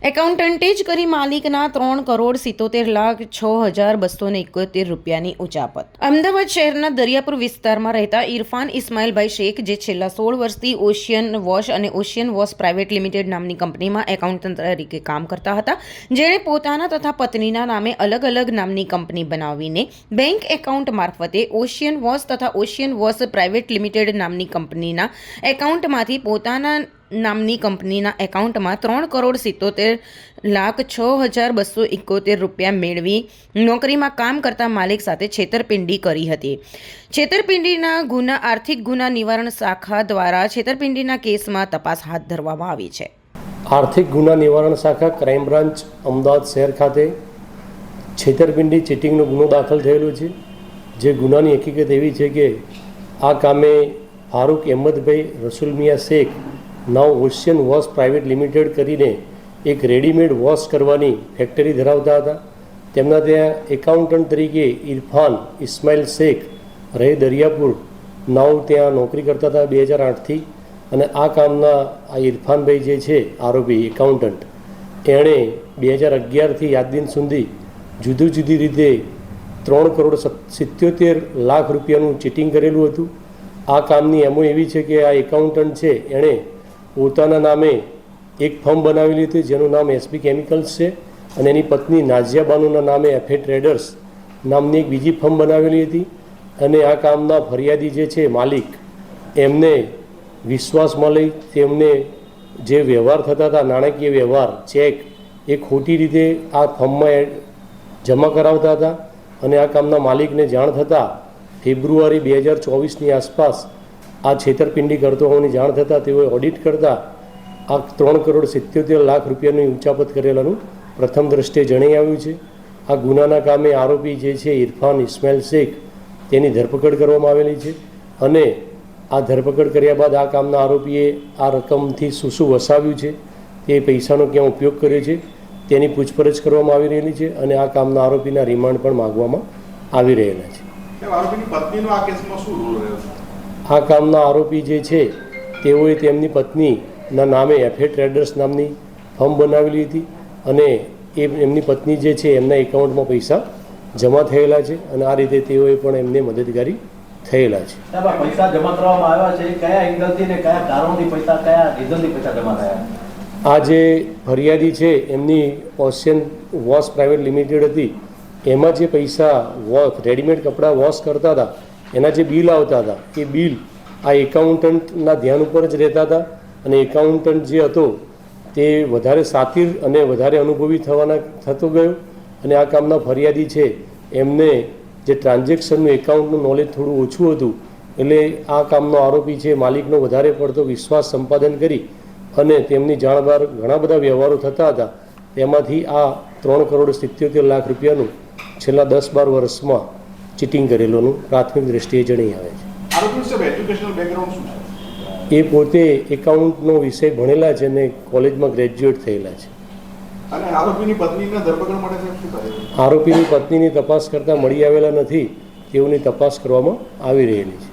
એકાઉન્ટન્ટે જ કરી માલિકના 3,77,06,271 રૂપિયાની ઉચાપત. અમદાવાદ શહેરના દરિયાપુર વિસ્તારમાં રહેતા ઇરફાન ઇસ્માઇલભાઈ શેખ, જે છેલ્લા 16 વર્ષથી ઓશિયન વોશ અને ઓશિયન વોશ પ્રાઇવેટ લિમિટેડ નામની કંપનીમાં એકાઉન્ટન્ટ તરીકે કામ કરતા હતા, જેણે પોતાના તથા પત્નીના નામે અલગ અલગ નામની કંપની બનાવીને બેંક એકાઉન્ટ મારફતે ઓશિયન વોશ તથા ઓશિયન વોશ પ્રાઇવેટ લિમિટેડ નામની કંપનીના એકાઉન્ટમાંથી પોતાના નામની કંપનીના એકાઉન્ટમાં 3,77,06,271 રૂપિયા મેળવી નોકરીમાં કામ કરતા માલિક સાથે છેતરપિંડી કરી હતી. છેતરપિંડીના ગુના આર્થિક ગુના નિવારણ શાખા દ્વારા છેતરપિંડીના કેસમાં તપાસ હાથ ધરવામાં આવી છે. આર્થિક ગુના નિવારણ શાખા ક્રાઇમ બ્રાન્ચ અમદાવાદ શહેર ખાતે છેતરપિંડી ચીટિંગનો ગુનો દાખલ થયેલો છે. જે ગુનાની હકીકત એવી છે કે આ કામે ફારૂક અહેમદભાઈ રસુલ મિયા શેખ નાવ ઓશિયન વોશ પ્રાઇવેટ લિમિટેડ કરીને એક રેડીમેડ વોશ કરવાની ફેક્ટરી ધરાવતા હતા. તેમના ત્યાં એકાઉન્ટન્ટ તરીકે ઇરફાન ઇસ્માઇલ શેખ રહે દરિયાપુર નાવ ત્યાં નોકરી કરતા હતા 2008થી. અને આ કામના આ ઇરફાનભાઈ જે છે આરોપી એકાઉન્ટન્ટ, એણે 2011થી આજ દિન સુધી જુદી રીતે 3,77,00,000 રૂપિયાનું ચીટિંગ કરેલું હતું. આ કામની એમો એવી છે કે આ એકાઉન્ટન્ટ છે એણે પોતાના નામે એક ફર્મ બનાવેલી હતી જેનું નામ એસબી કેમિકલ્સ છે, અને એની પત્ની નાઝિયા બાનુના નામે એફએ ટ્રેડર્સ નામની એક બીજી ફર્મ બનાવેલી હતી. અને આ કામના ફરિયાદી જે છે માલિક, એમને વિશ્વાસમાં લઈ તેમને જે વ્યવહાર થતા હતા, નાણાકીય વ્યવહાર, ચેક, એ ખોટી રીતે આ ફર્મમાં જમા કરાવતા હતા. અને આ કામના માલિકને જાણ થતાં ફેબ્રુઆરી 2024ની આસપાસ આ છેતરપિંડી કરતો હોવાની જાણ થતાં તેઓએ ઓડિટ કરતાં આ 3,77,00,000 રૂપિયાની ઉચાપત કરેલાનું પ્રથમ દ્રષ્ટિએ જણાઈ આવ્યું છે. આ ગુનાના કામે આરોપી જે છે ઇરફાન ઇસ્માઇલ શેખ, તેની ધરપકડ કરવામાં આવેલી છે. અને આ ધરપકડ કર્યા બાદ આ કામના આરોપીએ આ રકમથી શું વસાવ્યું છે, તે પૈસાનો ક્યાં ઉપયોગ કર્યો છે, તેની પૂછપરછ કરવામાં આવી રહેલી છે. અને આ કામના આરોપીના રિમાન્ડ પણ માગવામાં આવી રહેલા છે. આ કામના આરોપી જે છે તેઓએ તેમની પત્નીના નામે એફએ ટ્રેડર્સ નામની ફર્મ બનાવેલી હતી, અને એમની પત્ની જે છે એમના એકાઉન્ટમાં પૈસા જમા થયેલા છે. અને આ રીતે તેઓએ પણ એમને મદદગારી થયેલા છે. પૈસા જમા કરવામાં આવ્યા છે, કયા એંગલથી ને કયા કારણોથી પૈસા, કયા રીઝનથી પૈસા જમા થયા? આ જે ફરિયાદી છે એમની ઓશિયન વોશ પ્રાઇવેટ લિમિટેડ હતી, એમાં જે પૈસા રેડીમેડ કપડાં વોશ કરતા હતા, એના જે બિલ આવતા હતા, એ બિલ આ એકાઉન્ટન્ટના ધ્યાન ઉપર જ રહેતા હતા. અને એકાઉન્ટન્ટ જે હતો તે વધારે સાતીર અને વધારે અનુભવી થતો ગયો. અને આ કામના ફરિયાદી છે એમને જે ટ્રાન્ઝેક્શનનું એકાઉન્ટનું નોલેજ થોડું ઓછું હતું, એટલે આ કામનો આરોપી છે માલિકનો વધારે પડતો વિશ્વાસ સંપાદન કરી અને તેમની જાણ બહાર ઘણા બધા વ્યવહારો થતા હતા. તેમાંથી આ 3,77,00,000 રૂપિયાનું છેલ્લા 10-12 વર્ષમાં ચીટિંગ કરેલું પ્રાથમિક દ્રષ્ટિએ જણાઈ આવે છે. એ પોતે એકાઉન્ટનો વિષય ભણેલા છે અને કોલેજમાં ગ્રેજ્યુએટ થયેલા છે. આરોપીની પત્નીની તપાસ કરતાં મળી આવેલા નથી, તેઓની તપાસ કરવામાં આવી રહેલી છે.